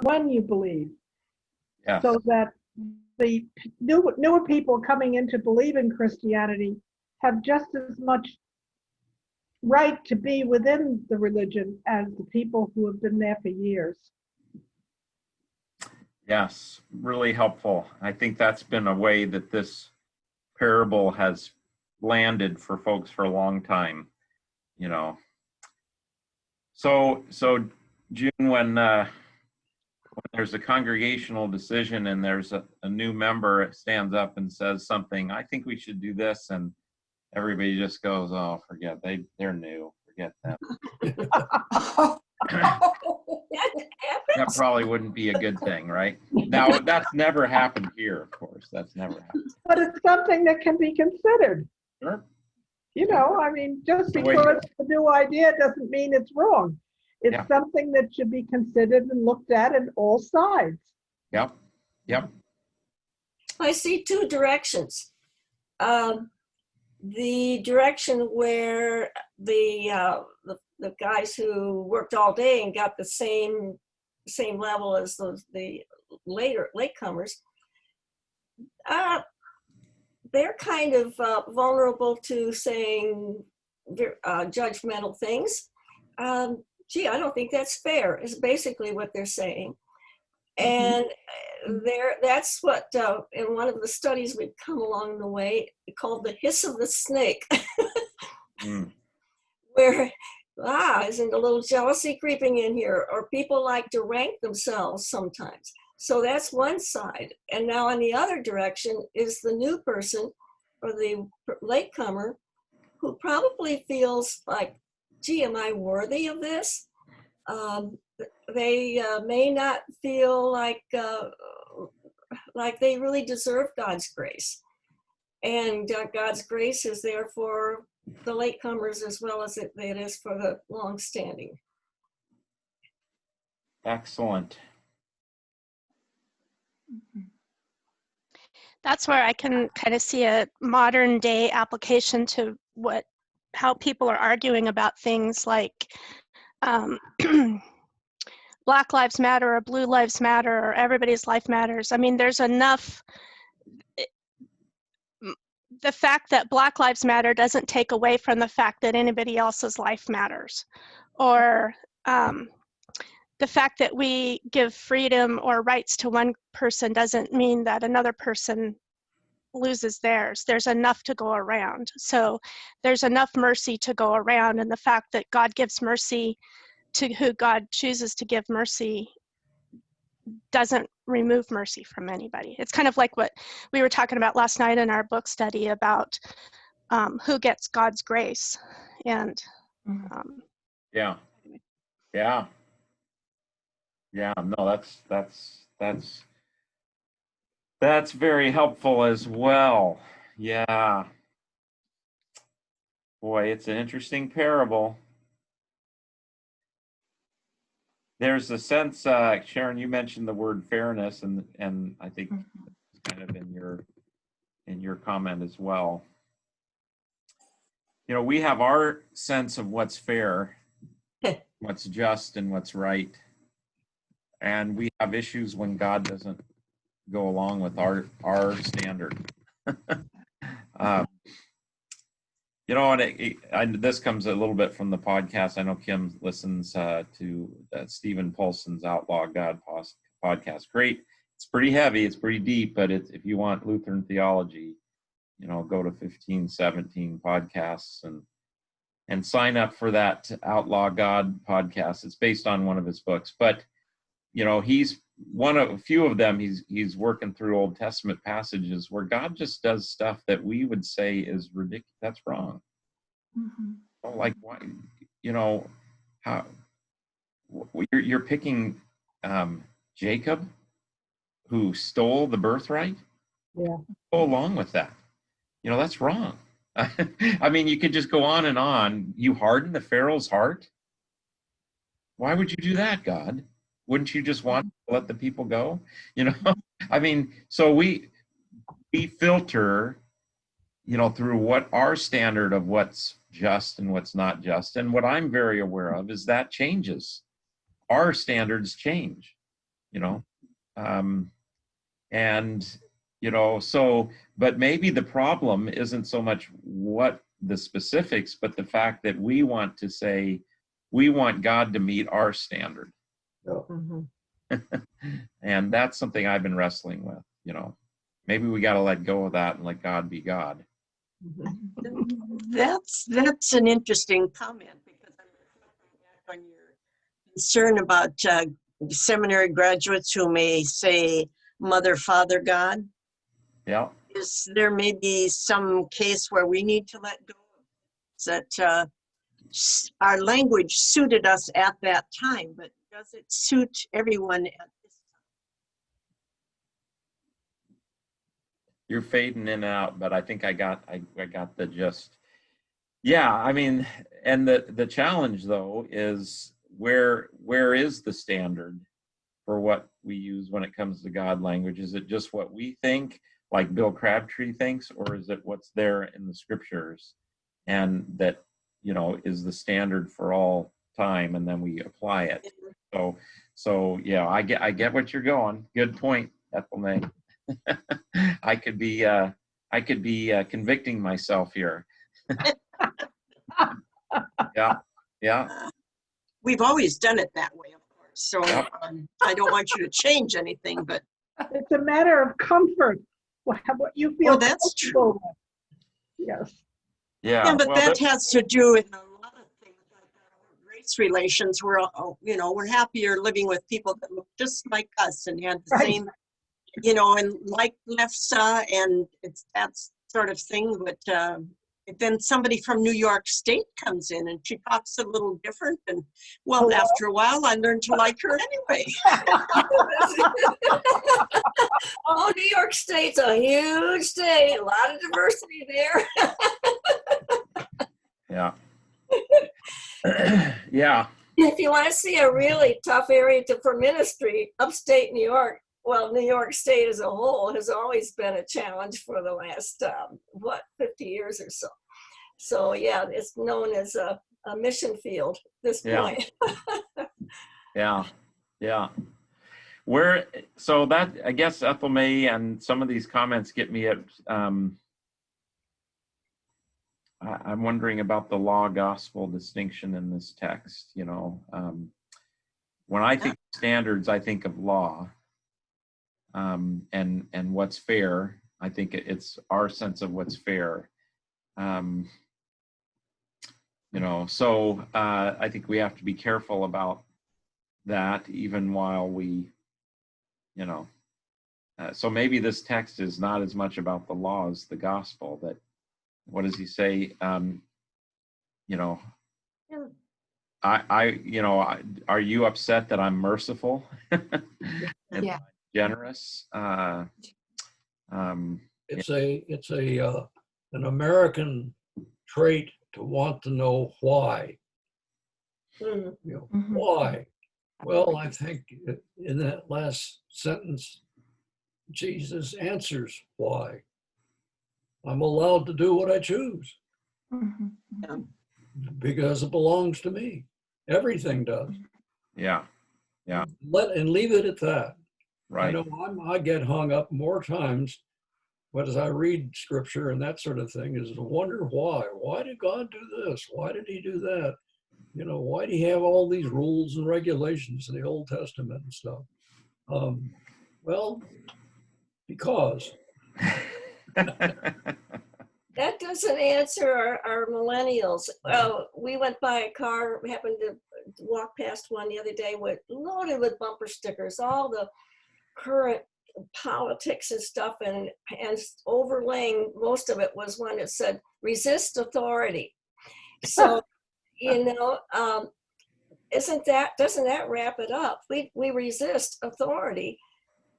when you believe. Yes. So that the newer people coming in to believe in Christianity have just as much right to be within the religion as the people who have been there for years. Yes, really helpful. I think that's been a way that this parable has landed for folks for a long time, you know. So June, when there's a congregational decision and there's a new member that stands up and says something, I think we should do this, and everybody just goes, oh, forget, they're new, forget them. That probably wouldn't be a good thing, right? Now, that's never happened here, of course. That's never happened. But it's something that can be considered. Sure. You know, I mean, just because it's a new idea doesn't mean it's wrong. It's something that should be considered and looked at all sides. Yep. I see two directions. The direction where the guys who worked all day and got the same level as the latecomers, they're kind of vulnerable to saying judgmental things. Gee, I don't think that's fair, is basically what they're saying. And that's what, in one of the studies we've come along the way, called the hiss of the snake, where, isn't a little jealousy creeping in here? Or people like to rank themselves sometimes. So that's one side. And now on the other direction is the new person or the latecomer who probably feels like, gee, am I worthy of this? They may not feel like they really deserve God's grace. And God's grace is there for the latecomers as well as it is for the long-standing. Excellent. That's where I can kind of see a modern day application to how people are arguing about things like Black Lives Matter or Blue Lives Matter or everybody's life matters. I mean, there's enough. The fact that Black Lives Matter doesn't take away from the fact that anybody else's life matters, or the fact that we give freedom or rights to one person doesn't mean that another person loses theirs. There's enough to go around. So there's enough mercy to go around, and the fact that God gives mercy to who God chooses to give mercy doesn't remove mercy from anybody. It's kind of like what we were talking about last night in our book study about who gets God's grace. And no, that's very helpful as well. Yeah. Boy, it's an interesting parable. There's a sense, Sharon, you mentioned the word fairness, and I think it's kind of in your comment as well. You know, we have our sense of what's fair, what's just, and what's right, and we have issues when God doesn't go along with our standard. You know, and this comes a little bit from the podcast. I know Kim listens to Stephen Paulson's Outlaw God podcast. Great. It's pretty heavy. It's pretty deep. But if you want Lutheran theology, you know, go to 1517 podcasts and sign up for that Outlaw God podcast. It's based on one of his books. But, you know, he's one of a few of them. He's working through Old Testament passages where God just does stuff that we would say is ridiculous. That's wrong. Like, why? You know, how you're picking Jacob, who stole the birthright. Yeah. Go along with that. You know, that's wrong. I mean, you could just go on and on. You harden the Pharaoh's heart. Why would you do that, God? Wouldn't you just want to let the people go? You know, I mean, so we filter, you know, through what our standard of what's just and what's not just. And what I'm very aware of is that changes. Our standards change. you know. And so, but maybe the problem isn't so much what the specifics, but the fact that we want to say we want God to meet our standard. Mm-hmm. And that's something I've been wrestling with. Maybe we got to let go of that and let God be God. That's an interesting comment, because I'm reflecting back on your concern about seminary graduates who may say Mother, Father, God. Yeah. Is there maybe some case where we need to let go that our language suited us at that time, but does it suit everyone at this time? You're fading in and out, but I think I got the gist. Yeah, I mean, and the challenge though is where is the standard for what we use when it comes to God language? Is it just what we think, like Bill Crabtree thinks, or is it what's there in the scriptures, and that is the standard for all time, and then we apply it? So yeah, I get what you're going. Good point, Ethel May. I could be convicting myself here. Yeah. We've always done it that way, of course. So Yep. I don't want you to change anything, but It's a matter of comfort. What you feel that's comfortable true. with. Yes. Yeah, but well, that has to do with a lot of things, like race relations. We're happier living with people that look just like us and had the Right. same, and like lefse, and it's that sort of thing. But then somebody from New York State comes in and she talks a little different, and after a while I learned to like her anyway. Oh, New York State's a huge state, a lot of diversity there. Yeah. Yeah. If you want to see a really tough area for ministry, upstate New York, New York State as a whole has always been a challenge for the last, 50 years or so. So yeah, it's known as a mission field at this point. Yeah. So that, I guess, Ethel May, and some of these comments get me at, I'm wondering about the law gospel distinction in this text. When I think of standards, I think of law, and what's fair. I think it's our sense of what's fair. So I think we have to be careful about that, even while we, so maybe this text is not as much about the law as the gospel. That, what does he say? Are you upset that I'm merciful and generous? It's an American trait to want to know why. Why? Well, I think in that last sentence, Jesus answers why. I'm allowed to do what I choose because it belongs to me. Everything does. Yeah. And leave it at that. Right. I get hung up more times, but as I read scripture and that sort of thing, is to wonder why. Why did God do this? Why did he do that? Why do he have all these rules and regulations in the Old Testament and stuff? Because. That doesn't answer our millennials. We went by a car, happened to walk past one the other day, loaded with bumper stickers, all the current politics and stuff, and overlaying most of it was one that said, resist authority. So, doesn't that wrap it up? We resist authority,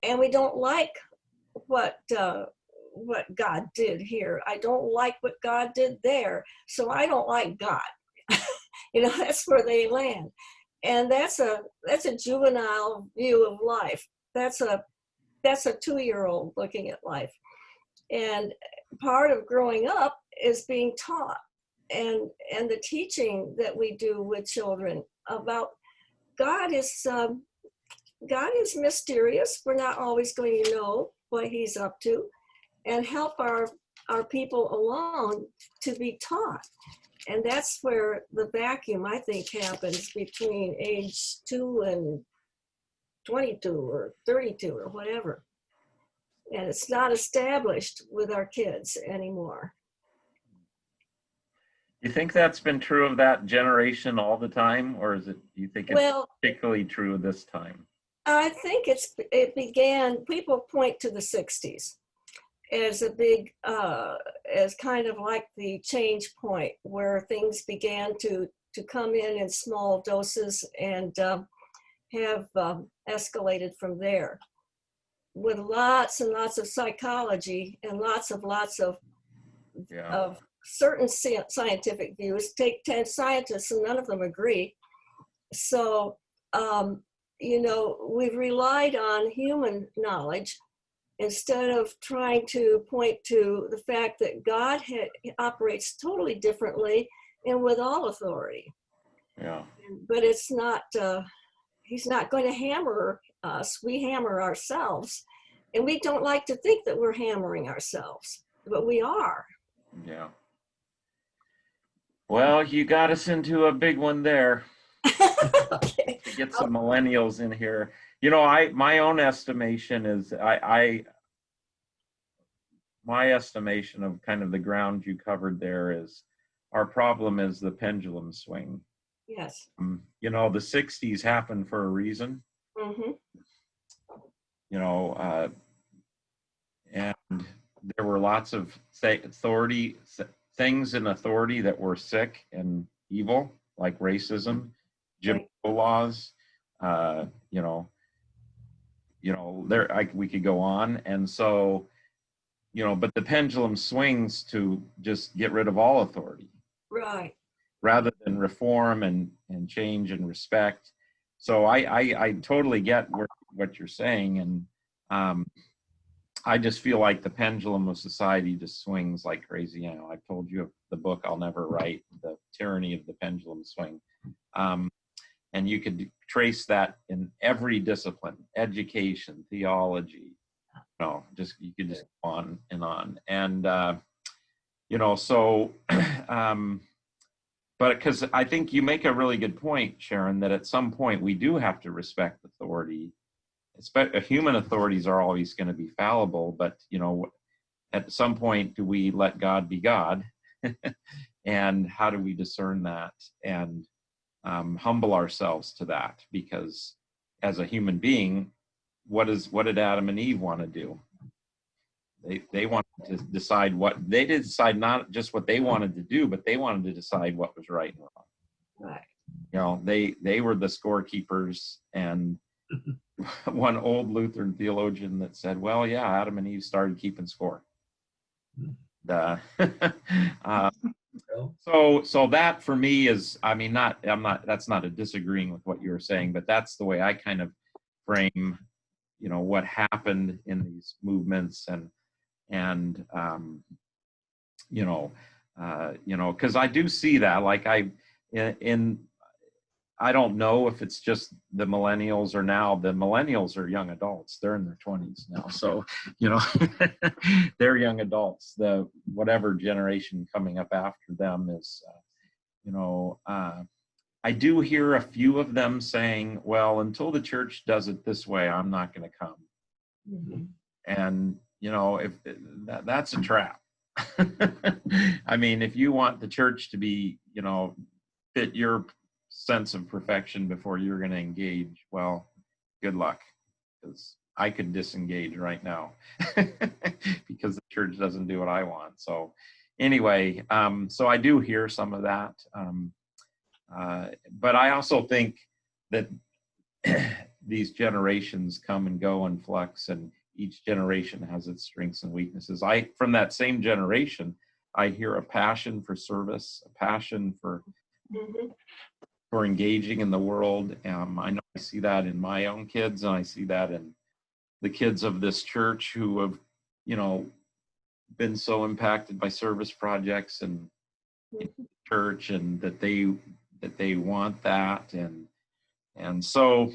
and we don't like what God did here. I don't like what God did there, so I don't like God. That's where they land, and that's a juvenile view of life. That's a 2-year-old looking at life, and part of growing up is being taught, and the teaching that we do with children about God is God is mysterious. We're not always going to know what he's up to, and help our people along to be taught. And that's where the vacuum, I think, happens between age 2 and 22 or 32 or whatever. And it's not established with our kids anymore. You think that's been true of that generation all the time, or is it? Do you think it's particularly true of this time? I think it began. People point to the '60s as a big, as kind of like the change point where things began to come in small doses and have escalated from there, with lots and lots of psychology and lots of certain scientific views. Take 10 scientists and none of them agree. So, we've relied on human knowledge instead of trying to point to the fact that God operates totally differently and with all authority. Yeah. But it's not, he's not going to hammer us. We hammer ourselves. And we don't like to think that we're hammering ourselves, but we are. Yeah. Well, you got us into a big one there. Okay. To get some millennials in here. My own estimation is my estimation of kind of the ground you covered there is our problem is the pendulum swing. Yes. The 60s happened for a reason. Mm-hmm. And there were lots of things in authority that were sick and evil, like racism, Jim Crow laws, we could go on. And so, but the pendulum swings to just get rid of all authority. Right. Rather than reform and change and respect. So I totally get what you're saying. And I just feel like the pendulum of society just swings like crazy. I've told you the book I'll never write, The Tyranny of the Pendulum Swing. And you could trace that in every discipline, education, theology, you could just go on and on. And, but because I think you make a really good point, Sharon, that at some point we do have to respect authority. Human authorities are always going to be fallible, but, at some point, do we let God be God? And how do we discern that and humble ourselves to that? Because as a human being, what did Adam and Eve want to do? They wanted to decide they did decide not just what they wanted to do, but they wanted to decide what was right and wrong. Right. They were the scorekeepers. And one old Lutheran theologian that said, well, yeah, Adam and Eve started keeping score. So that for me is, that's not a disagreeing with what you were saying, but that's the way I kind of frame, what happened in these movements because I do see that, like I don't know if it's just the millennials or now. The millennials are young adults. They're in their 20s now. So, they're young adults. The whatever generation coming up after them is, I do hear a few of them saying, well, until the church does it this way, I'm not going to come. Mm-hmm. And, if that's a trap. If you want the church to be, fit your sense of perfection before you're going to engage, well, good luck, because I could disengage right now because the church doesn't do what I want. So anyway, so I do hear some of that, but I also think that these generations come and go and flux, and each generation has its strengths and weaknesses. From that same generation, I hear a passion for service, a passion for engaging in the world. I know I see that in my own kids, and I see that in the kids of this church who have, been so impacted by service projects and church, and that they want that. And so,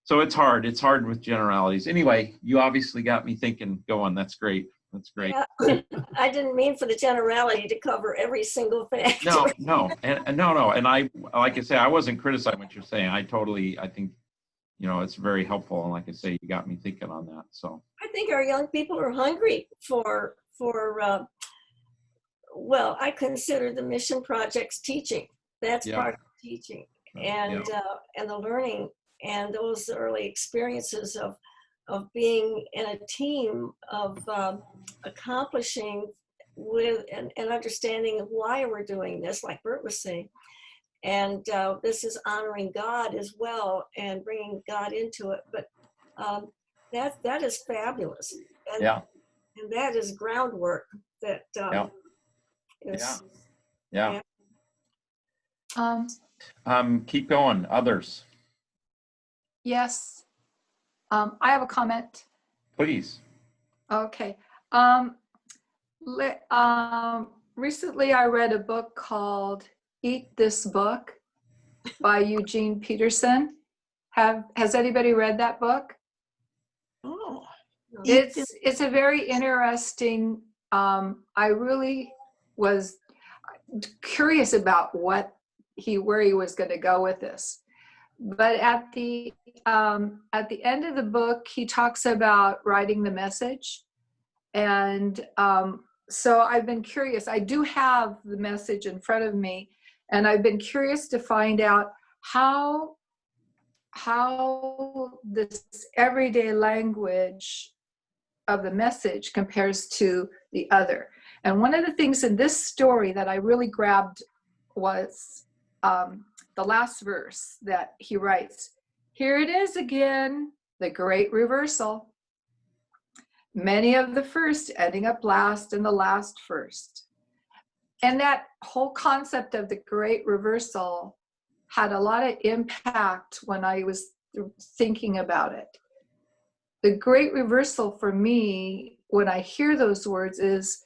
So it's hard. It's hard with generalities. Anyway, you obviously got me thinking. Going. That's great. That's great. Yeah. I didn't mean for the generality to cover every single factor. No. And no. And I, like I say, I wasn't criticizing what you're saying. I think, it's very helpful. And like I say, you got me thinking on that. So I think our young people are hungry for well, I consider the mission projects teaching. That's part of teaching, and the learning, and those early experiences of being in a team, of accomplishing with an understanding of why we're doing this, like Bert was saying. And this is honoring God as well and bringing God into it. But that is fabulous. And, and that is groundwork that is. Yeah. Yeah. Keep going. Others. Yes. I have a comment. Please. Okay. Recently I read a book called Eat This Book by Eugene Peterson. Has anybody read that book? Oh, It's a very interesting, I really was curious about where he was going to go with this. But at the end of the book, he talks about writing the message. And so I've been curious. I do have the message in front of me, and I've been curious to find out how this everyday language of the message compares to the other. And one of the things in this story that I really grabbed was the last verse that he writes. Here it is again, the great reversal. Many of the first ending up last and the last first. And that whole concept of the great reversal had a lot of impact when I was thinking about it. The great reversal for me, when I hear those words, is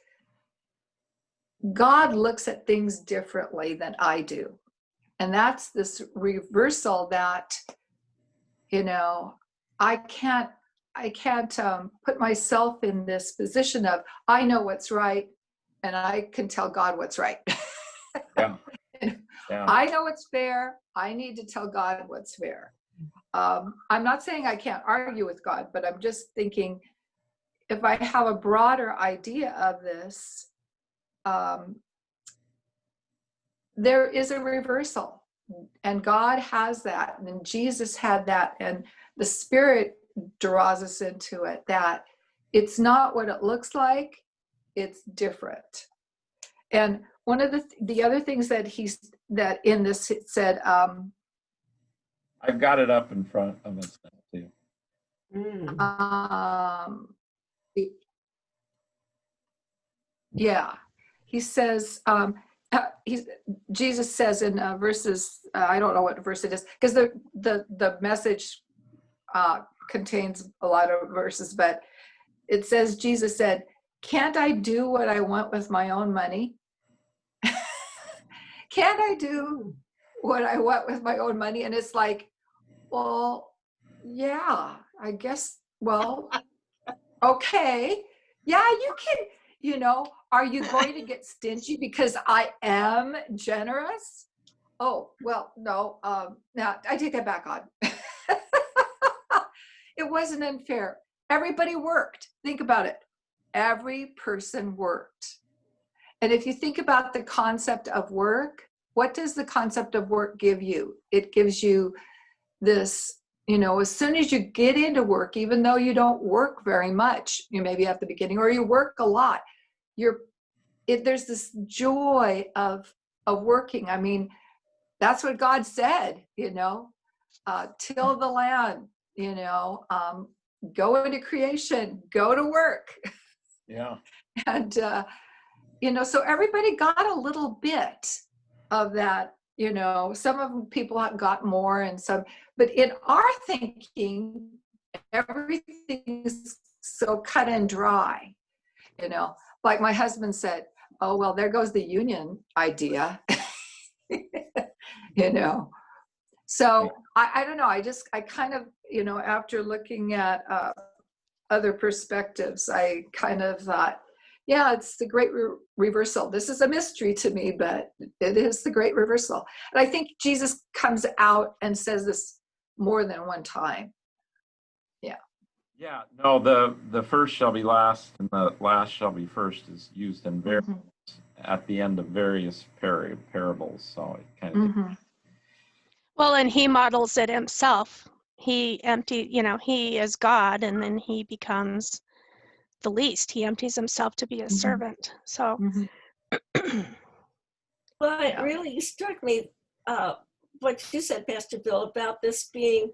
God looks at things differently than I do. And that's this reversal that, I can't put myself in this position of, I know what's right, and I can tell God what's right. Yeah. I know what's fair. I need to tell God what's fair. I'm not saying I can't argue with God, but I'm just thinking, if I have a broader idea of this, there is a reversal, and God has that, and Jesus had that, and the Spirit draws us into it, that it's not what it looks like, it's different. And one of the other things that that in this it said, I've got it up in front of us now too. Yeah, he says, Jesus says in verses, I don't know what verse it is, because the message contains a lot of verses, but it says, Jesus said, can't I do what I want with my own money? Can't I do what I want with my own money? And it's like, well, yeah, I guess, well, okay. Yeah, you can, are you going to get stingy because I am generous? Oh, well, no, now I take that back on. It wasn't unfair. Everybody worked. Think about it. Every person worked. And if you think about the concept of work, what does the concept of work give you? It gives you this, as soon as you get into work, even though you don't work very much, you maybe at the beginning, or you work a lot, there's this joy of working. I mean, that's what God said, till the land, go into creation, go to work. Yeah. And, so everybody got a little bit of that, some of people have got more and some, but in our thinking, everything's so cut and dry, like my husband said, oh, well, there goes the union idea, So I don't know. after looking at other perspectives, I kind of thought, yeah, it's the great reversal. This is a mystery to me, but it is the great reversal. And I think Jesus comes out and says this more than one time. Yeah, no, the first shall be last and the last shall be first is used in at the end of various parables. So it kind of Well, and he models it himself. He he is God, and then he becomes the least. He empties himself to be a servant. So, Well, it really struck me what you said, Pastor Bill, about this being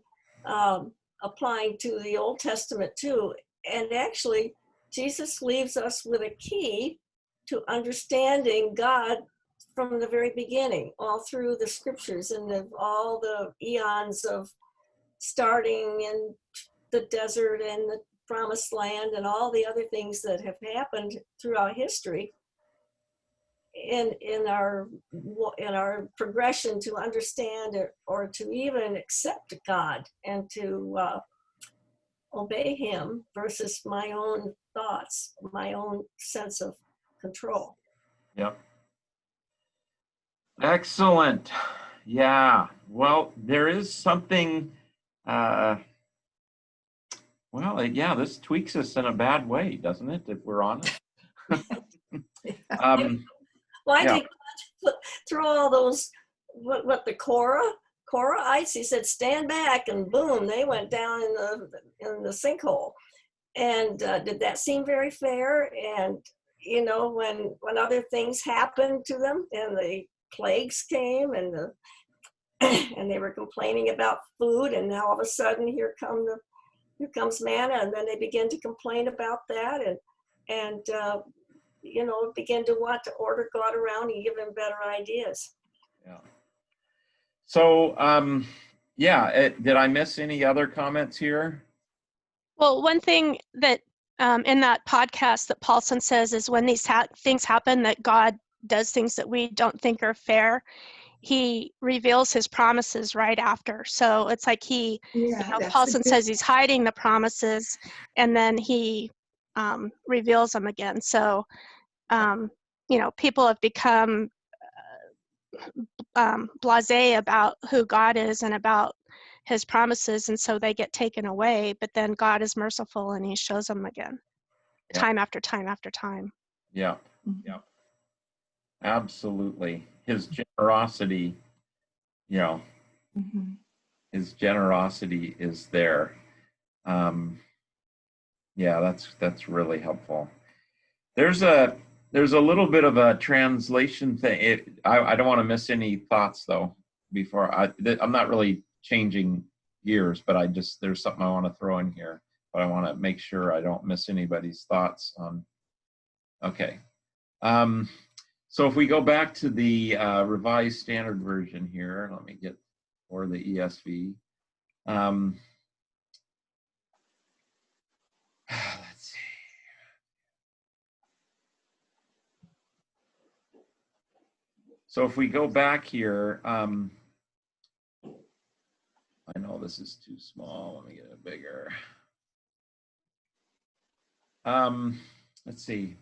applying to the Old Testament too. And actually, Jesus leaves us with a key to understanding God from the very beginning, all through the scriptures and all the eons of starting in the desert and the promised land and all the other things that have happened throughout history. In our progression to understand or to even accept God and to obey him versus my own thoughts, my own sense of control. Yep. Excellent. Yeah. Well, there is something. This tweaks us in a bad way, doesn't it? If we're honest. Why did God throw all those, what the Korahites? He said, stand back, and boom, they went down in the sinkhole. And did that seem very fair? And, when other things happened to them and the plagues came and and they were complaining about food, and now all of a sudden here comes manna, and then they begin to complain about that and begin to want to order God around and give him better ideas. Yeah. So, did I miss any other comments here? well, one thing that in that podcast that Paulson says is when these things happen, that God does things that we don't think are fair, he reveals his promises right after. So it's like Paulson says he's hiding the promises, and then he reveals them again. So, people have become blasé about who God is and about his promises, and so they get taken away, but then God is merciful and he shows them again, time after time after time. Yeah. Absolutely. His generosity, his generosity is there. That's really helpful. There's a little bit of a translation thing. I don't want to miss any thoughts though. Before I'm not really changing gears, but there's something I want to throw in here. But I want to make sure I don't miss anybody's thoughts on. Okay. So if we go back to the Revised Standard Version here, let me get, or the ESV. Let's see. So if we go back here, I know this is too small. Let me get it bigger. Let's see.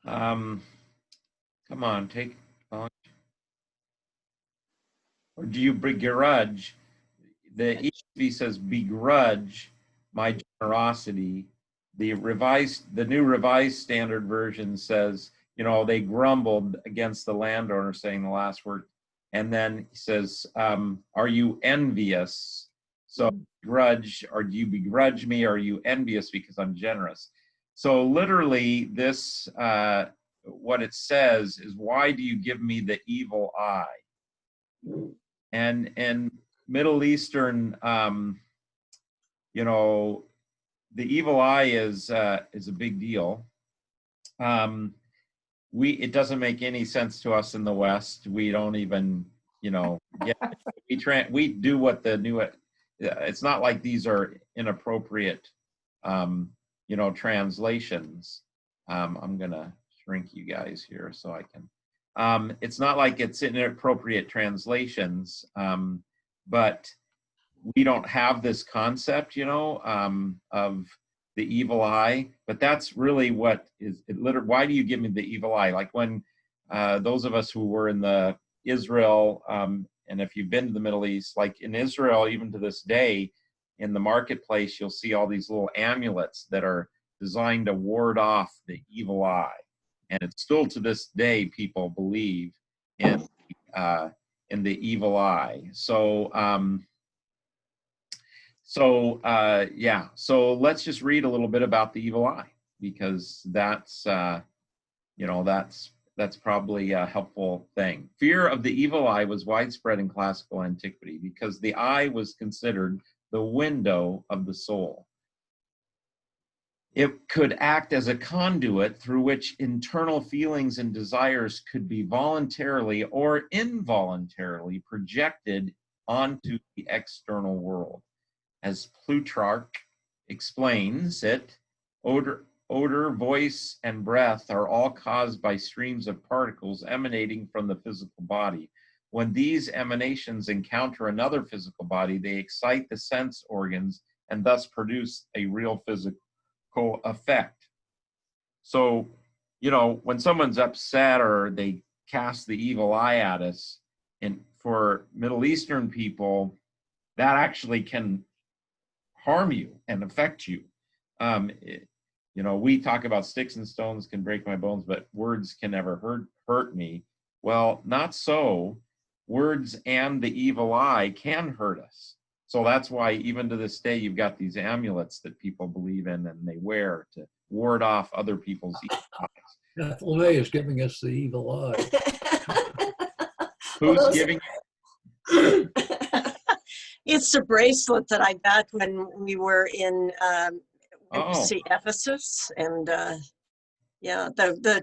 Come on, take. Or do you begrudge? The ESV says begrudge my generosity. The New Revised Standard Version says, they grumbled against the landowner, saying the last word. And then he says, are you envious? So grudge, or do you begrudge me? Or are you envious because I'm generous? So literally this, what it says is, why do you give me the evil eye? And Middle Eastern, the evil eye is a big deal. It doesn't make any sense to us in the West. We don't even, we do what the new. It's not like these are inappropriate, translations. I'm gonna shrink you guys here so I can. It's not like it's inappropriate translations, but we don't have this concept, of the evil eye. But that's really what is it. Why do you give me the evil eye? Like when those of us who were in the Israel, and if you've been to the Middle East, like in Israel, even to this day, in the marketplace, you'll see all these little amulets that are designed to ward off the evil eye. And it's still to this day, people believe in the evil eye. So, yeah. So let's just read a little bit about the evil eye, because that's probably a helpful thing. Fear of the evil eye was widespread in classical antiquity because the eye was considered the window of the soul. It could act as a conduit through which internal feelings and desires could be voluntarily or involuntarily projected onto the external world. As Plutarch explains it, odor, voice, and breath are all caused by streams of particles emanating from the physical body. When these emanations encounter another physical body, they excite the sense organs and thus produce a real physical effect. So, when someone's upset or they cast the evil eye at us, and for Middle Eastern people, that actually can harm you and affect you. We talk about sticks and stones can break my bones, but words can never hurt me. Well, not so. Words and the evil eye can hurt us. So that's why even to this day, you've got these amulets that people believe in and they wear to ward off other people's evil eyes. Ethel May is giving us the evil eye. Who's giving you? It's a bracelet that I got when we were in Ephesus, and the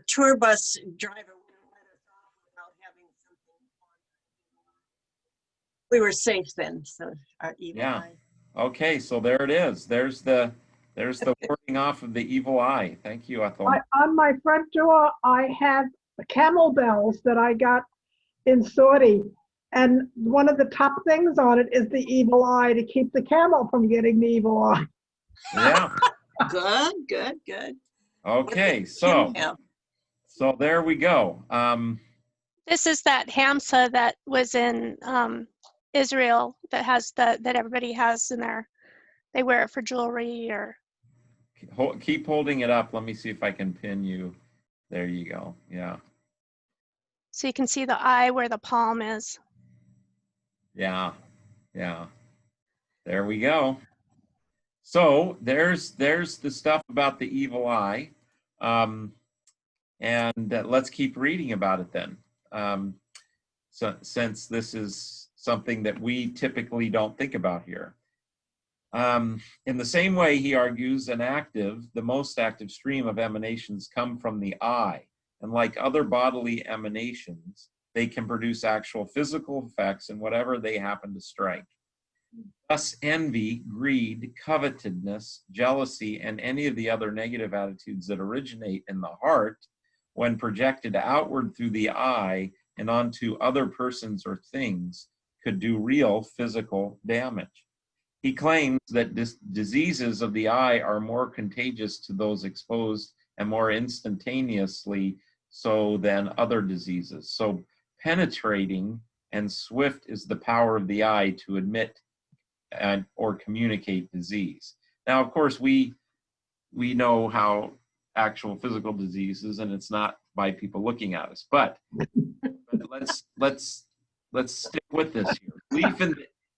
tour bus driver wouldn't let us off without having something on. We were safe then, so our evil eye. Okay, so there it is. There's the warding off of the evil eye. Thank you, Ethel. On my front door, I have the camel bells that I got in Saudi. And one of the top things on it is the evil eye, to keep the camel from getting the evil eye. Yeah. Good. Okay, so there we go. This is that Hamsa that was in Israel that has that everybody has in there. They wear it for jewelry or. Keep holding it up. Let me see if I can pin you. There you go. Yeah. So you can see the eye where the palm is. Yeah. There we go. So there's the stuff about the evil eye, and let's keep reading about it then. So since this is something that we typically don't think about here. In the same way, he argues, the most active stream of emanations come from the eye, and like other bodily emanations, they can produce actual physical effects in whatever they happen to strike. Thus, envy, greed, covetousness, jealousy, and any of the other negative attitudes that originate in the heart, when projected outward through the eye and onto other persons or things, could do real physical damage. He claims that diseases of the eye are more contagious to those exposed and more instantaneously so than other diseases. So penetrating and swift is the power of the eye to admit or communicate disease. Now, of course, we know how actual physical diseases, and it's not by people looking at us. But let's stick with this here.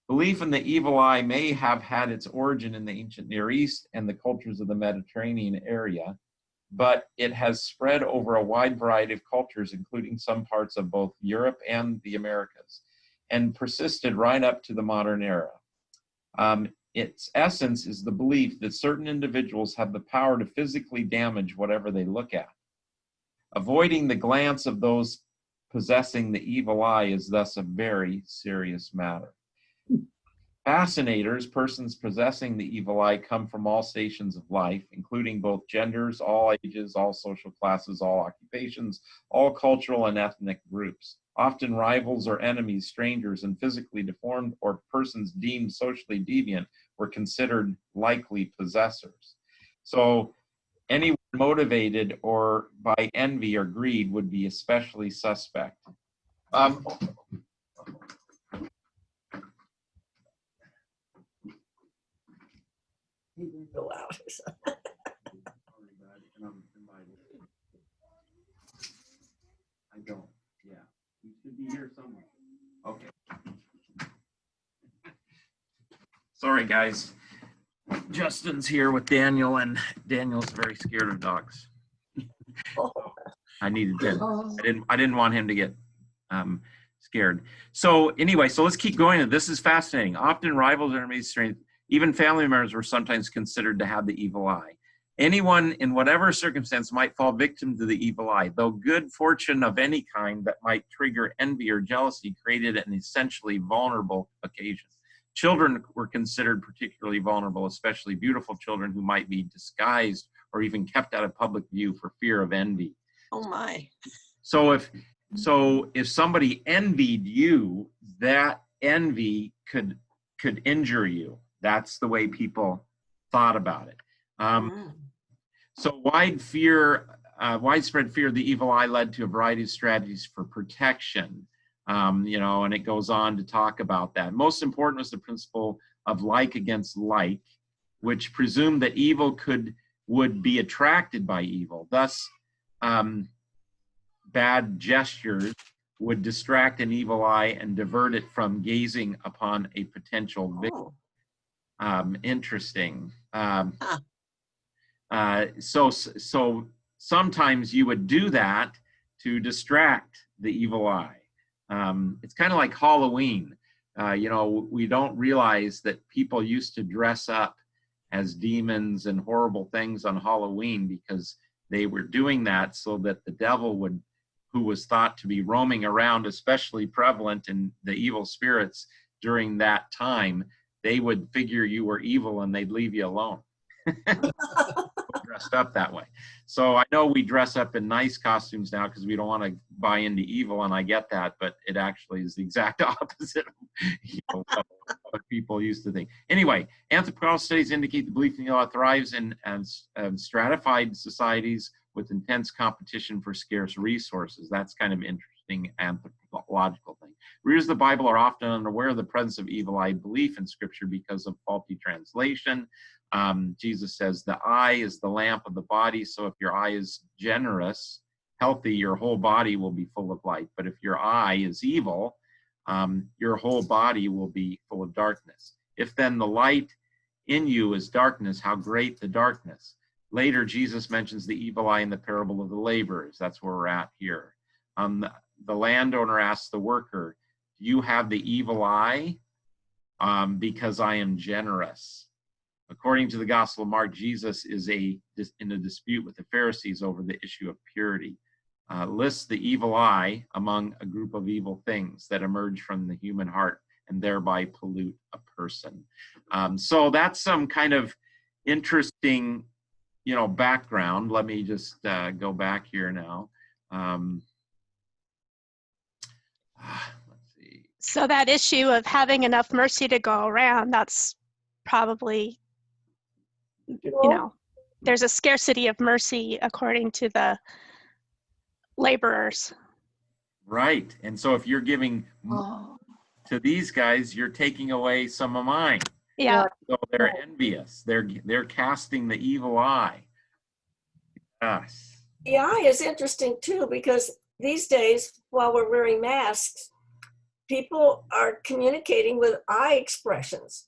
Belief in the evil eye may have had its origin in the ancient Near East and the cultures of the Mediterranean area, but it has spread over a wide variety of cultures, including some parts of both Europe and the Americas, and persisted right up to the modern era. Its essence is the belief that certain individuals have the power to physically damage whatever they look at. Avoiding the glance of those possessing the evil eye is thus a very serious matter. Fascinators, persons possessing the evil eye, come from all stations of life, including both genders, all ages, all social classes, all occupations, all cultural and ethnic groups. Often rivals or enemies, strangers, and physically deformed or persons deemed socially deviant were considered likely possessors. So anyone motivated or by envy or greed would be especially suspect. Go out. I don't. Yeah. You should be here somewhere. Okay. Sorry, guys. Justin's here with Daniel, and Daniel's very scared of dogs. I needed him. I didn't want him to get scared. So anyway, so let's keep going. This is fascinating. Often rivals or enemies, strength, even family members were sometimes considered to have the evil eye. Anyone in whatever circumstance might fall victim to the evil eye, though good fortune of any kind that might trigger envy or jealousy created an essentially vulnerable occasion. Children were considered particularly vulnerable, especially beautiful children who might be disguised or even kept out of public view for fear of envy. Oh my. So if somebody envied you, that envy could injure you. That's the way people thought about it. So widespread fear of the evil eye led to a variety of strategies for protection. And it goes on to talk about that. Most important was the principle of like against like, which presumed that evil would be attracted by evil. Thus, bad gestures would distract an evil eye and divert it from gazing upon a potential victim. Interesting. So sometimes you would do that to distract the evil eye. It's kind of like Halloween. We don't realize that people used to dress up as demons and horrible things on Halloween because they were doing that so that the devil who was thought to be roaming around, especially prevalent in the evil spirits during that time, they would figure you were evil and they'd leave you alone. Dressed up that way. So I know we dress up in nice costumes now because we don't want to buy into evil, and I get that, but it actually is the exact opposite of what people used to think. Anyway, anthropological studies indicate the belief in evil thrives in stratified societies with intense competition for scarce resources. That's kind of interesting anthropological thing. Readers of the Bible are often unaware of the presence of evil eye belief in Scripture because of faulty translation. Jesus says the eye is the lamp of the body, so if your eye is generous, healthy, your whole body will be full of light. But if your eye is evil, your whole body will be full of darkness. If then the light in you is darkness, how great the darkness. Later, Jesus mentions the evil eye in the parable of the laborers. That's where we're at here. The landowner asks the worker, do you have the evil eye? Because I am generous. According to the Gospel of Mark, Jesus is in a dispute with the Pharisees over the issue of purity. Lists the evil eye among a group of evil things that emerge from the human heart and thereby pollute a person. So that's some kind of interesting, background. Let me just go back here now. Let's see. So that issue of having enough mercy to go around, that's probably, there's a scarcity of mercy according to the laborers. Right. And so if you're giving to these guys, you're taking away some of mine. Yeah. So they're envious. They're casting the evil eye. Yes. The eye is interesting too, because these days, while we're wearing masks, people are communicating with eye expressions.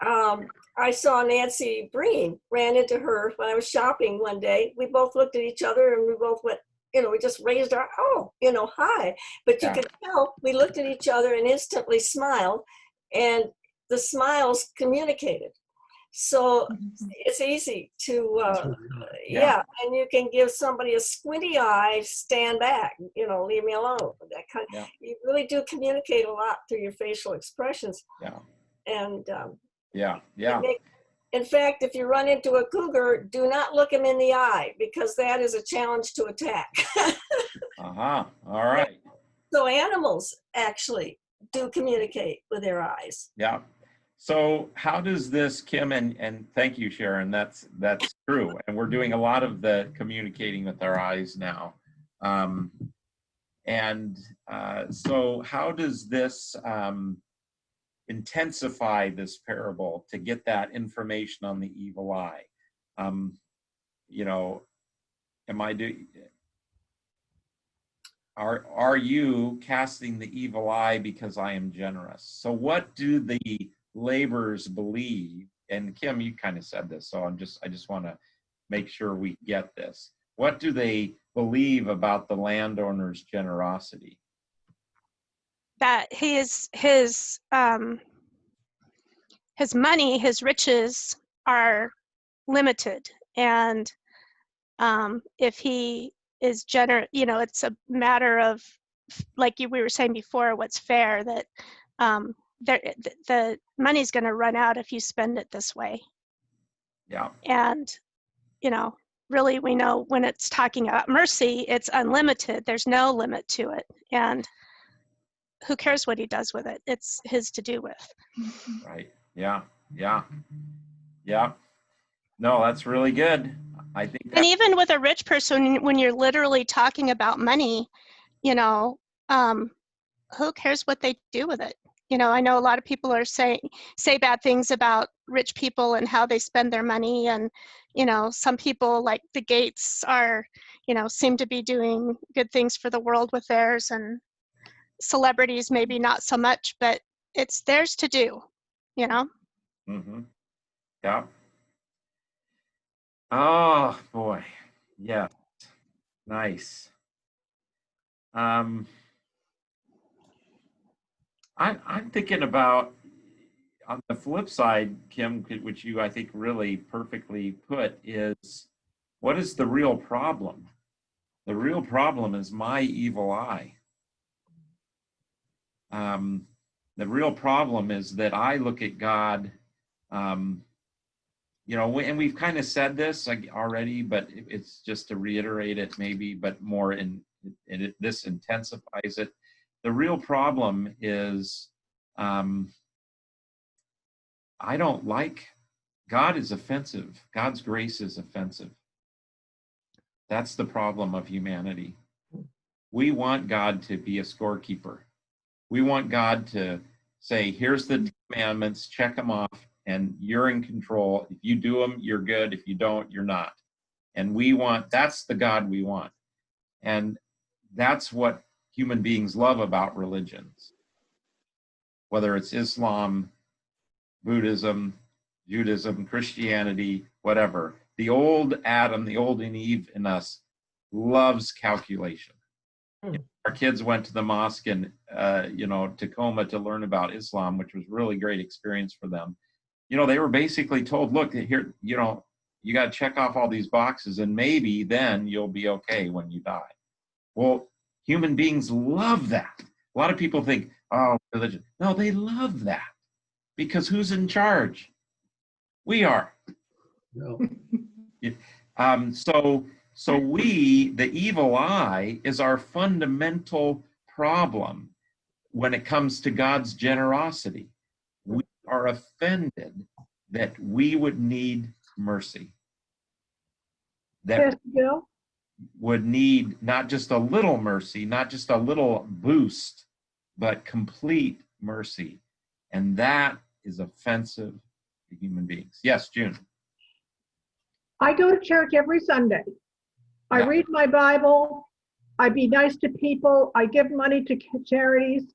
I saw Nancy Breen, ran into her when I was shopping one day. We both looked at each other and we both went, we just raised our, hi. But you could tell, we looked at each other and instantly smiled, and the smiles communicated. So it's easy to, and you can give somebody a squinty eye, stand back, leave me alone. That kind of, you really do communicate a lot through your facial expressions. Yeah. And Yeah. Yeah. in fact, if you run into a cougar, do not look him in the eye, because that is a challenge to attack. Uh-huh. All right. So animals actually do communicate with their eyes. Yeah. So how does this, Kim, and thank you, Sharon, that's true. And we're doing a lot of the communicating with our eyes now. So how does this intensify this parable to get that information on the evil eye? You know, are you casting the evil eye because I am generous? So what do the laborers believe? And Kim, you kind of said this, so I just want to make sure we get this. What do they believe about the landowner's generosity? That his money, his riches are limited, and if he is it's a matter of, like we were saying before, what's fair, that the money's going to run out if you spend it this way. Yeah. And really, we know when it's talking about mercy, it's unlimited. There's no limit to it, and who cares what he does with it? It's his to do with. Right. Yeah. Yeah. Yeah. No, that's really good. I think And even with a rich person, when you're literally talking about money, who cares what they do with it? I know a lot of people are say bad things about rich people and how they spend their money. And, some people like the Gates are, seem to be doing good things for the world with theirs, and celebrities maybe not so much, but it's theirs to do, Mm-hmm. Yeah. Oh boy. Yeah. Nice. I'm thinking about, on the flip side, Kim, which you I think really perfectly put, is what is the real problem? The real problem is my evil eye. The real problem is that I look at God, and we've kind of said this already, but it's just to reiterate it maybe, but more this intensifies it. The real problem is I don't like, God is offensive. God's grace is offensive. That's the problem of humanity. We want God to be a scorekeeper. We want God to say, here's the commandments, check them off, and you're in control. If you do them, you're good. If you don't, you're not. And that's the God we want. And that's what human beings love about religions. Whether it's Islam, Buddhism, Judaism, Christianity, whatever. The old Adam, the old Eve in us loves calculation. Our kids went to the mosque in Tacoma to learn about Islam, which was really great experience for them. They were basically told, look, here, you got to check off all these boxes, and maybe then you'll be okay when you die. Well, human beings love that. A lot of people think, oh, religion. No, they love that, because who's in charge? We are. No. So the evil eye is our fundamental problem when it comes to God's generosity. We are offended that we would need mercy. That would need not just a little mercy, not just a little boost, but complete mercy. And that is offensive to human beings. Yes, June. I go to church every Sunday. I read my Bible. I be nice to people. I give money to charities.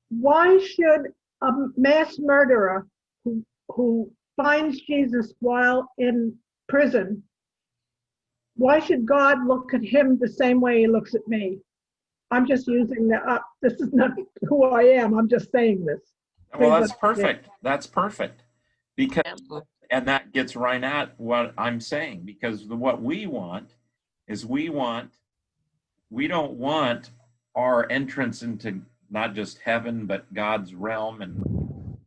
Why should a mass murderer who finds Jesus while in prison, why should God look at him the same way he looks at me? I'm just using this is not who I am. I'm just saying this. Well, that's perfect. That's perfect. And that gets right at what I'm saying, because what we want is we don't want our entrance into not just heaven, but God's realm. And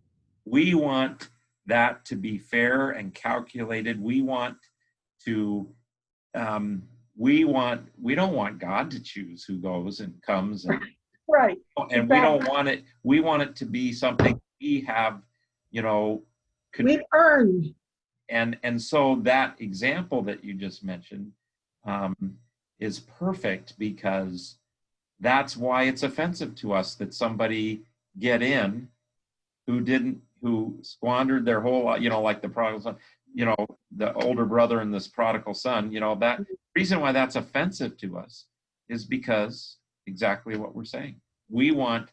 We want that to be fair and calculated. We want to, we don't want God to choose who goes and comes, Right. and we don't want it. We want it to be something we have, We've earned. And so that example that you just mentioned is perfect, because that's why it's offensive to us that somebody get in who squandered their whole, like the prodigal son, the older brother and this prodigal son, that reason why that's offensive to us is because exactly what we're saying. We want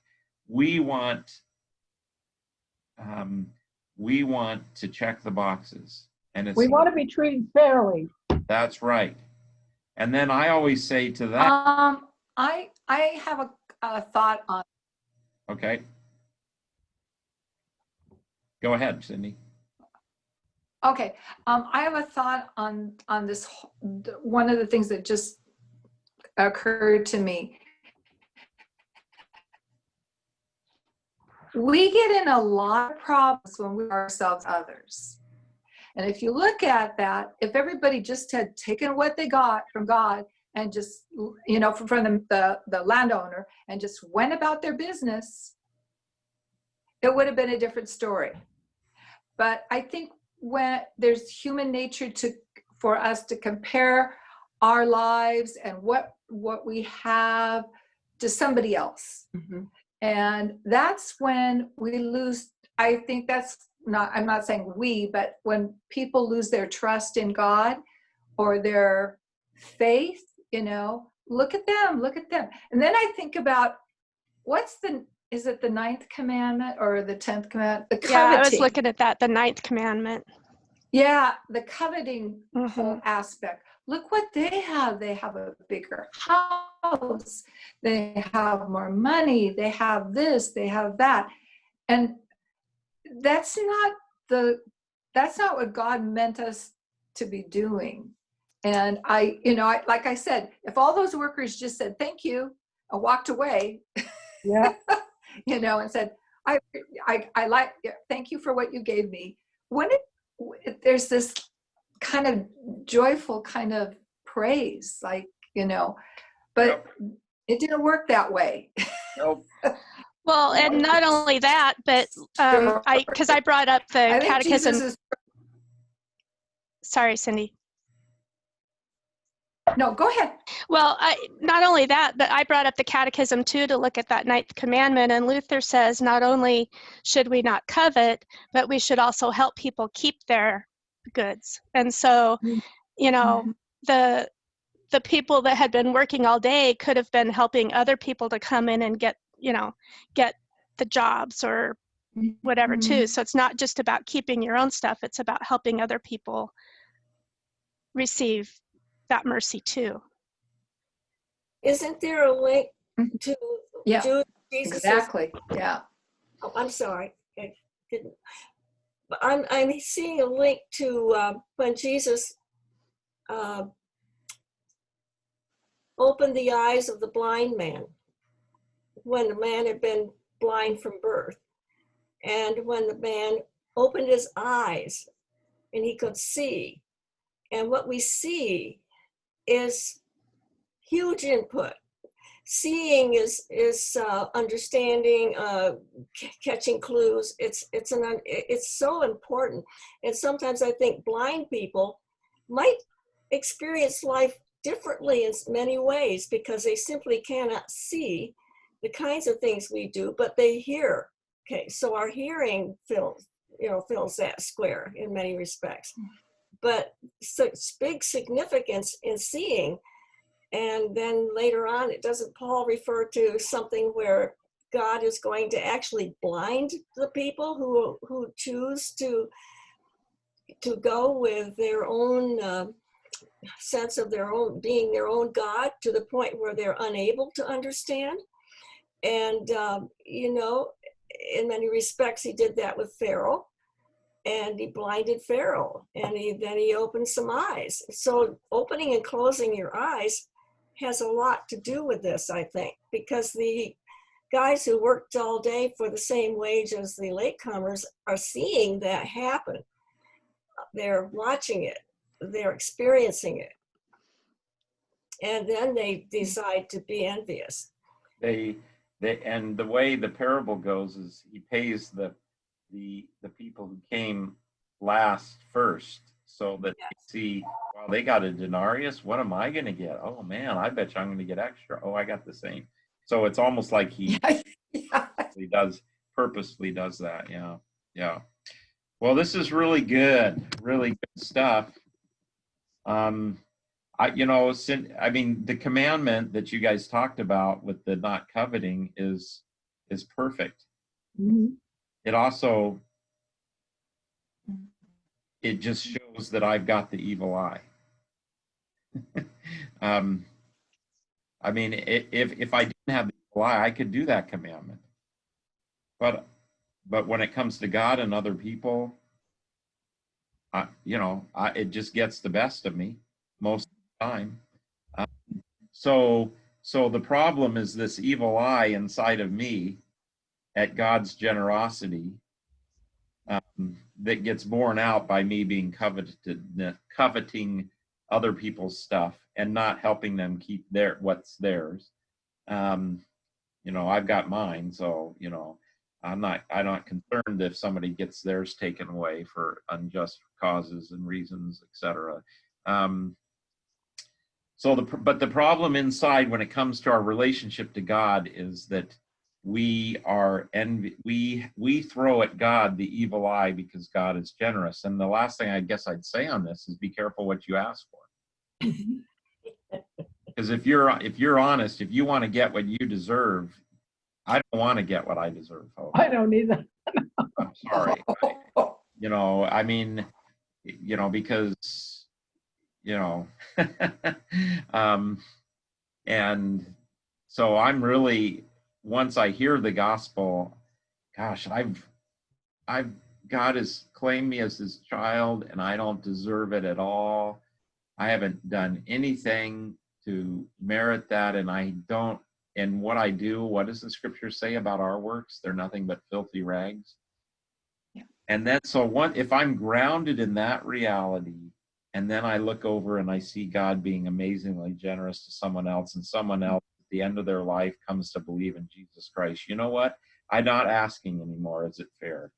to check the boxes, and We want to be treated fairly. that's right. And then I always say to that, I have a thought on. okay, go ahead, Cindy. Okay, I have a thought on this. One of the things that just occurred to me. We get in a lot of problems when we ourselves others. And if you look at that, if everybody just had taken what they got from God and just, from the landowner and just went about their business, it would have been a different story. But I think when there's human nature for us to compare our lives and what we have to somebody else. Mm-hmm. And that's when we lose. I think I'm not saying we, but when people lose their trust in God or their faith, look at them. And then I think about is it the 9th commandment or the 10th commandment? The coveting. Yeah, I was looking at that, the 9th commandment. Yeah, the coveting Mm-hmm. whole aspect. Look what they have. They have a bigger house. They have more money. They have this. They have that. And that's not what God meant us to be doing. And I like I said, if all those workers just said thank you and walked away, yeah, and said, I like, thank you for what you gave me. There's this kind of joyful kind of praise, but Yep. It didn't work that way. Nope. Well, and not only that, but because I brought up the catechism. Sorry, Cindy. No, go ahead. Well, not only that, but I brought up the catechism too to look at that 9th commandment, and Luther says not only should we not covet, but we should also help people keep their goods. And so, Mm-hmm. the people that had been working all day could have been helping other people to come in and get the jobs or whatever too. So it's not just about keeping your own stuff, it's about helping other people receive that mercy too. Isn't there a link to Jesus? Exactly. Yeah. Oh, I'm sorry. I didn't. But I'm seeing a link to when Jesus opened the eyes of the blind man, when the man had been blind from birth. And when the man opened his eyes and he could see, and what we see is huge input. Seeing is understanding, catching clues. It's so important. And sometimes I think blind people might experience life differently in many ways because they simply cannot see the kinds of things we do, but they hear. Okay, so our hearing fills that square in many respects. But such big significance in seeing. And then later on, doesn't Paul refer to something where God is going to actually blind the people who choose to go with their own sense of their own being their own God to the point where they're unable to understand? And in many respects, he did that with Pharaoh, and he blinded Pharaoh, and then he opened some eyes. So opening and closing your eyes has a lot to do with this, I think, because the guys who worked all day for the same wage as the latecomers are seeing that happen. They're watching it, they're experiencing it, and then they decide to be envious. And the way the parable goes is he pays the people who came last first, so that you see, wow, they got a denarius. What am I going to get? Oh man, I bet you I'm going to get extra. Oh, I got the same. So it's almost like he purposely does that. Yeah. Well, this is really good stuff. The commandment that you guys talked about with the not coveting is perfect. Mhm. It also, it just shows that I've got the evil eye. If I didn't have the evil eye, I could do that commandment. But when it comes to God and other people, it just gets the best of me most of the time. So the problem is this evil eye inside of me at God's generosity that gets borne out by me being coveting other people's stuff and not helping them keep what's theirs. I've got mine, so I'm not concerned if somebody gets theirs taken away for unjust causes and reasons, etc. But the problem inside when it comes to our relationship to God is that we throw at God the evil eye because God is generous. And the last thing I guess I'd say on this is be careful what you ask for. Because if you're honest, if you want to get what you deserve, I don't want to get what I deserve, folks. I don't either. I'm sorry. Because and so I'm really, once I hear the gospel, gosh, God has claimed me as his child and I don't deserve it at all. I haven't done anything to merit that, and what I do, what does the scripture say about our works? They're nothing but filthy rags. Yeah. And then if I'm grounded in that reality, and then I look over and I see God being amazingly generous to someone else, and someone else at the end of their life comes to believe in Jesus Christ, you know what? I'm not asking anymore, is it fair?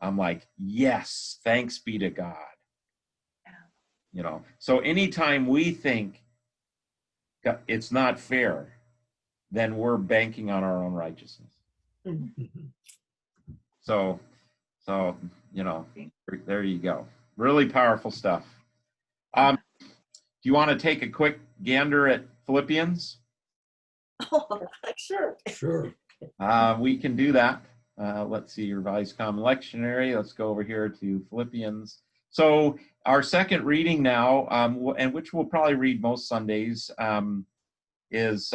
I'm like, yes, thanks be to God. So anytime we think it's not fair, then we're banking on our own righteousness. So there you go. Really powerful stuff. Do you want to take a quick gander at Philippians? Oh, sure. Sure. We can do that. Let's see, revised common lectionary. Let's go over here to Philippians. So our second reading now, and which we'll probably read most Sundays, is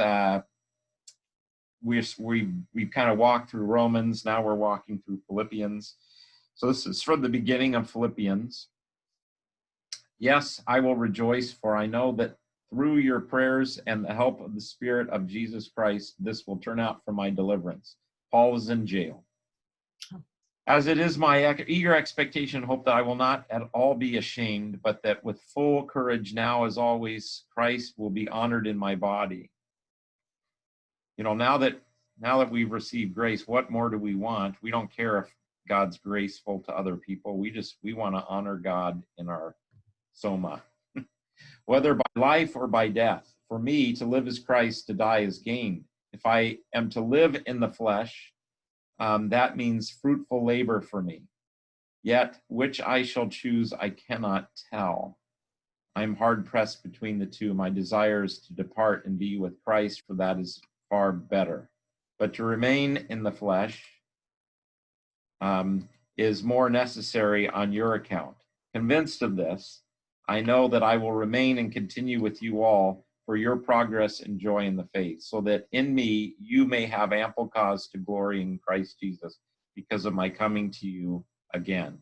we've kind of walked through Romans. Now we're walking through Philippians. So this is from the beginning of Philippians. Yes, I will rejoice, for I know that through your prayers and the help of the Spirit of Jesus Christ, this will turn out for my deliverance. Paul is in jail. As it is my eager expectation and hope that I will not at all be ashamed, but that with full courage now as always, Christ will be honored in my body. Now that we've received grace, what more do we want? We don't care if God's graceful to other people. We want to honor God in our soma, whether by life or by death. For me, to live is Christ, to die is gain. If I am to live in the flesh, that means fruitful labor for me. Yet which I shall choose, I cannot tell. I am hard pressed between the two. My desire is to depart and be with Christ, for that is far better. But to remain in the flesh is more necessary on your account. Convinced of this, I know that I will remain and continue with you all for your progress and joy in the faith, so that in me you may have ample cause to glory in Christ Jesus because of my coming to you again.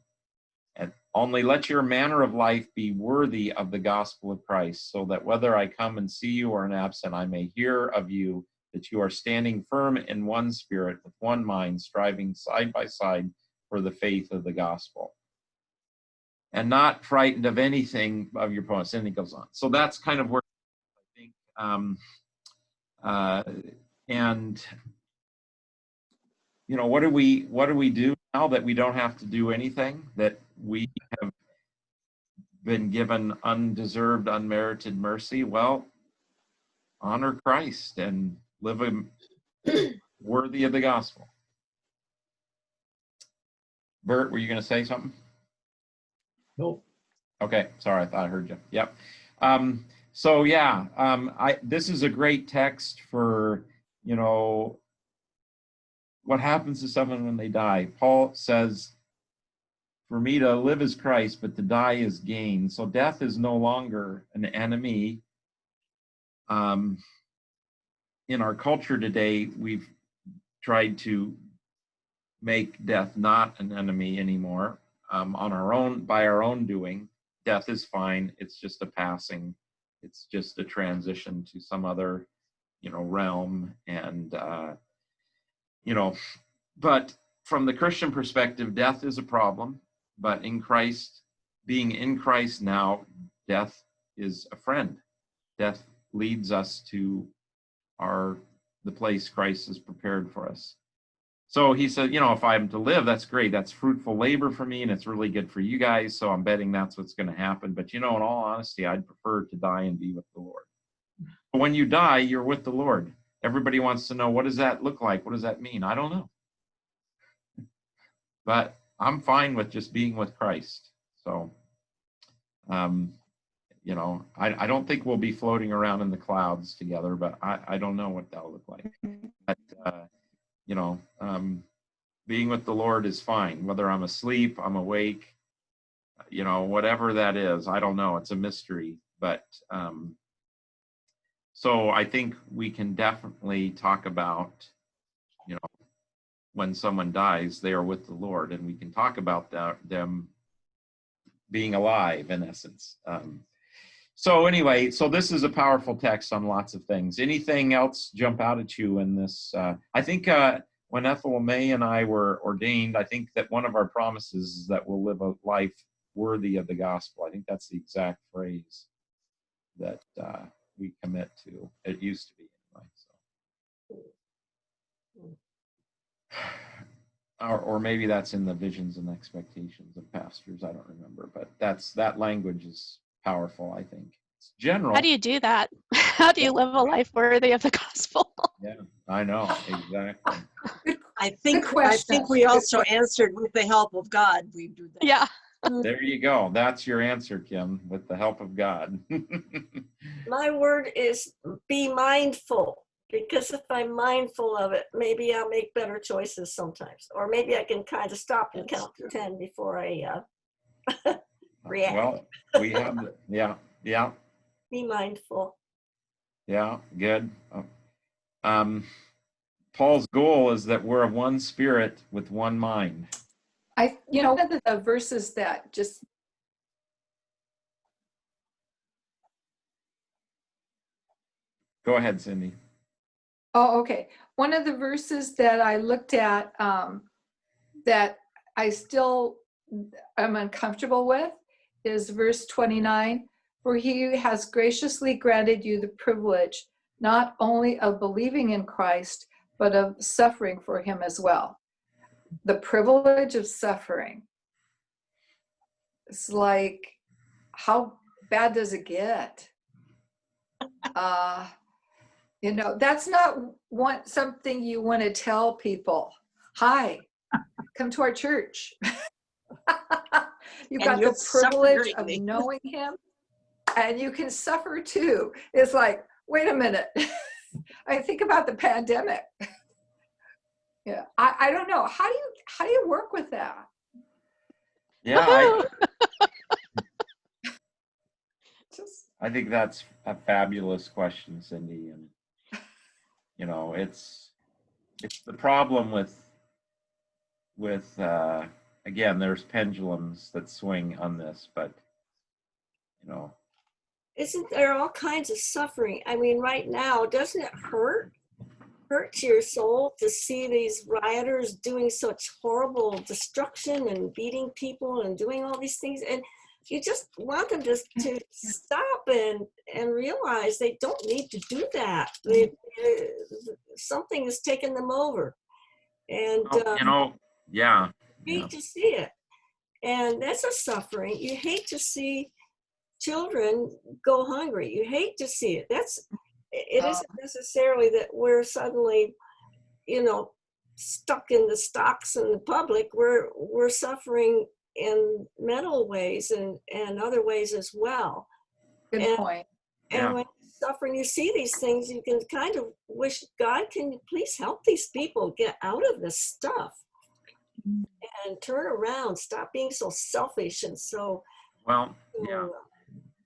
And only let your manner of life be worthy of the gospel of Christ, so that whether I come and see you or am absent, I may hear of you that you are standing firm in one spirit with one mind, striving side by side for the faith of the gospel, and not frightened of anything of your opponents. And he goes on. So that's kind of where I think, and you know, what do we do now that we don't have to do anything, that we have been given undeserved, unmerited mercy? Well, honor Christ and live worthy of the gospel. Bert, were you going to say something? Nope. Okay, sorry, I thought I heard you. Yep. So yeah, this is a great text for, you know, what happens to someone when they die. Paul says, for me to live is Christ, but to die is gain. So death is no longer an enemy. In our culture today, we've tried to make death not an enemy anymore. On our own, by our own doing. Death is fine. It's just a passing. It's just a transition to some other, you know, realm. And, you know, but from the Christian perspective, death is a problem. But in Christ, being in Christ now, death is a friend. Death leads us to the place Christ has prepared for us. So he said, you know, if I'm to live, that's great. That's fruitful labor for me, and it's really good for you guys. So I'm betting that's what's going to happen. But, you know, in all honesty, I'd prefer to die and be with the Lord. But when you die, you're with the Lord. Everybody wants to know, what does that look like? What does that mean? I don't know. But I'm fine with just being with Christ. So, you know, I don't think we'll be floating around in the clouds together, but I don't know what that'll look like. But, you know, being with the Lord is fine. Whether I'm asleep, I'm awake, you know, whatever that is, I don't know. It's a mystery. But so I think we can definitely talk about, you know, when someone dies, they are with the Lord, and we can talk about them being alive in essence. So anyway, so this is a powerful text on lots of things. Anything else jump out at you in this? I think when Ethel May and I were ordained, I think that one of our promises is that we'll live a life worthy of the gospel. I think that's the exact phrase that we commit to. It used to be anyway. So. Or maybe that's in the visions and expectations of pastors. I don't remember, but that language is powerful, I think. It's general. How do you do that? How do you live a life worthy of the gospel? Yeah, I know, exactly. I think we also answered with the help of God. We do that. Yeah. There you go. That's your answer, Kim, with the help of God. My word is be mindful, because if I'm mindful of it, maybe I'll make better choices sometimes. Or maybe I can kind of stop and count to 10 before I react. Well, we have, yeah. Be mindful. Yeah, good. Paul's goal is that we're of one spirit with one mind. You know, one of the verses that just Go ahead, Cindy. Oh, okay. One of the verses that I looked at that I still am uncomfortable with is verse 29. For he has graciously granted you the privilege not only of believing in Christ, but of suffering for him as well. The privilege of suffering. It's like, how bad does it get? You know, that's not something you want to tell people. Hi, come to our church. You got the privilege of knowing him, and you can suffer too. It's like, wait a minute. I think about the pandemic. Yeah, I don't know. How do you work with that? Yeah, I think that's a fabulous question, Cindy, and you know, it's the problem with again, there's pendulums that swing on this, but you know, isn't there all kinds of suffering? I mean, right now, doesn't it hurt hurts your soul to see these rioters doing such horrible destruction and beating people and doing all these things. And you just want them to stop and realize they don't need to do that. Something has taken them over. And Yeah. hate to see it. And that's a suffering. You hate to see children go hungry. You hate to see it. It isn't necessarily that we're suddenly, stuck in the stocks in the public. We're suffering in mental ways and other ways as well. Good point. And when you're suffering, you see these things, you can kind of wish, God, can you please help these people get out of this stuff and turn around, stop being so selfish and so,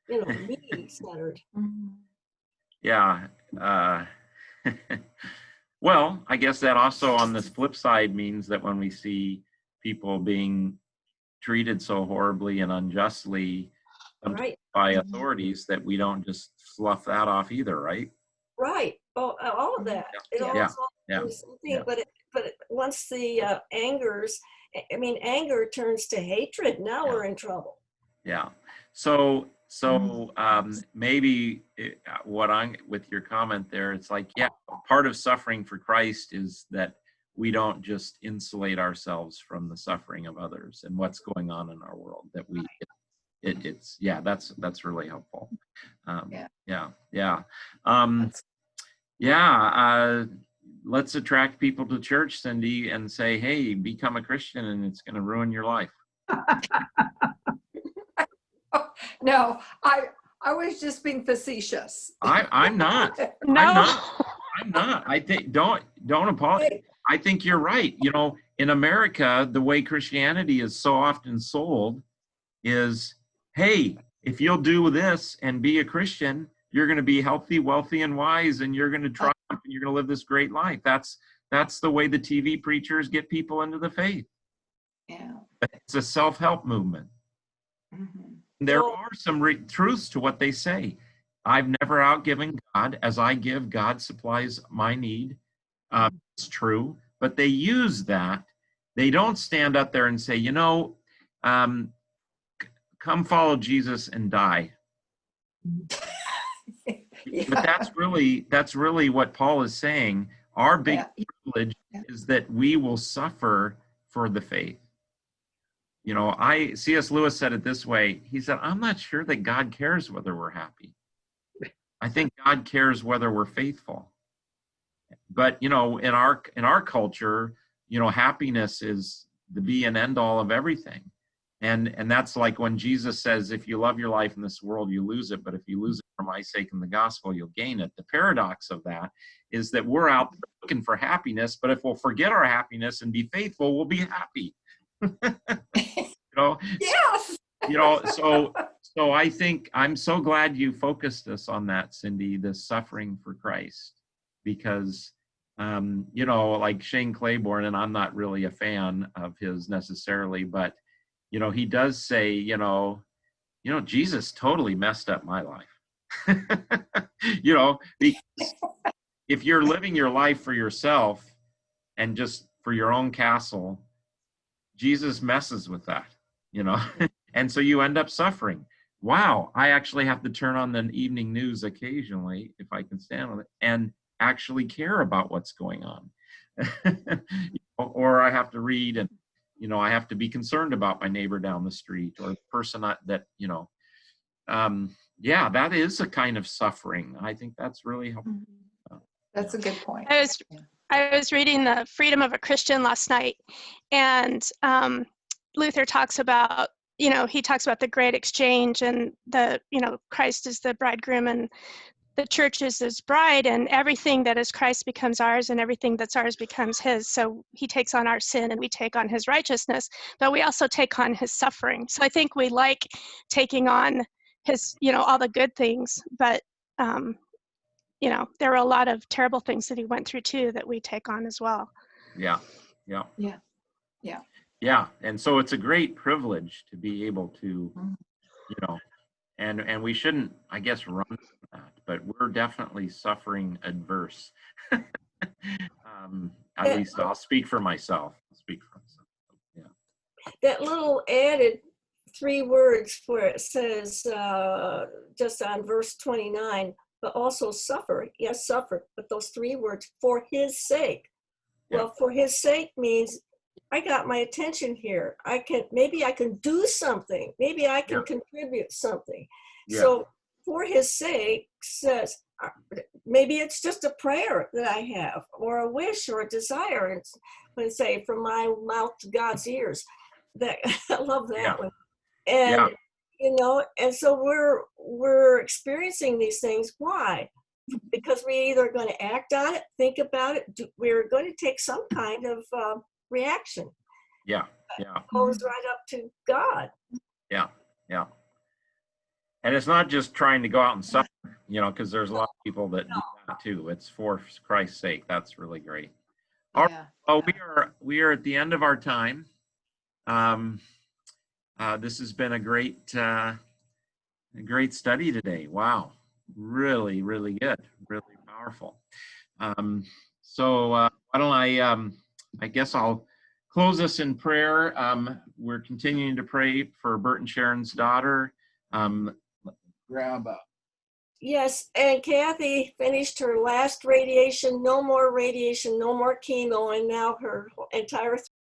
me-centered. Yeah. Well, I guess that also on this flip side means that when we see people being treated so horribly and unjustly by authorities, that we don't just slough that off either, right? Right. Oh, all of that. It all is something, but once the anger turns to hatred. Now we're in trouble. Yeah. So maybe with your comment there, it's like, part of suffering for Christ is that we don't just insulate ourselves from the suffering of others and what's going on in our world. That that's really helpful. Let's attract people to church, Cindy, and say, hey, become a Christian, and it's going to ruin your life. No, I was just being facetious. I'm not. No. I'm not. I think don't apologize. I think you're right. In America, the way Christianity is so often sold is, hey, if you'll do this and be a Christian, you're going to be healthy, wealthy, and wise, and you're going to triumph, and you're going to live this great life. That's the way the TV preachers get people into the faith. Yeah. It's a self-help movement. Mm-hmm. There are some truths to what they say. I've never outgiven God. As I give, God supplies my need. It's true, but they use that. They don't stand up there and say, come follow Jesus and die. But that's really what Paul is saying. Our big privilege is that we will suffer for the faith. C.S. Lewis said it this way. He said, I'm not sure that God cares whether we're happy. I think God cares whether we're faithful. But, in our culture, happiness is the be and end all of everything. And that's like when Jesus says, if you love your life in this world, you lose it. But if you lose it for my sake in the gospel, you'll gain it. The paradox of that is that we're out there looking for happiness, but if we'll forget our happiness and be faithful, we'll be happy. Yes. So I think I'm so glad you focused us on that, Cindy, the suffering for Christ, because like Shane Claiborne, and I'm not really a fan of his necessarily, but he does say, Jesus totally messed up my life. Because if you're living your life for yourself and just for your own castle, Jesus messes with that, and so you end up suffering. Wow, I actually have to turn on the evening news occasionally, if I can stand on it, and actually care about what's going on. Or I have to read, and I have to be concerned about my neighbor down the street or the person that that is a kind of suffering. I think that's really helpful. That's a good point. I was reading The Freedom of a Christian last night, and Luther talks about, he talks about the great exchange, and Christ is the bridegroom and the church is his bride, and everything that is Christ becomes ours, and everything that's ours becomes his. So he takes on our sin and we take on his righteousness, but we also take on his suffering. So I think we like taking on his, all the good things, but there are a lot of terrible things that he went through too that we take on as well. Yeah. And so it's a great privilege to be able to, and we shouldn't, I guess, run from that, but we're definitely suffering adverse. At least I'll speak for myself. Yeah. That little added 3 words where it says, just on verse 29, but also suffer. Yes, suffer. But those 3 words, for his sake. Yeah. Well, for his sake means I got my attention here. Maybe I can do something. Maybe I can contribute something. Yeah. So for his sake says, maybe it's just a prayer that I have, or a wish or a desire. And when I say from my mouth to God's ears, that I love that one. And you know, and so we're experiencing these things. Why? Because we're either going to act on it, think about it. We're going to take some kind of reaction. Yeah. It goes right up to God. Yeah. And it's not just trying to go out and suffer, you know, because there's a lot of people that do that too. It's for Christ's sake. That's really great. All right. Oh, we are at the end of our time. This has been a great study today. Wow, really, really good, really powerful. So why don't I guess I'll close us in prayer. We're continuing to pray for Bert and Sharon's daughter. Grab up. Yes, and Kathy finished her last radiation, no more radiation, no more chemo, and now her entire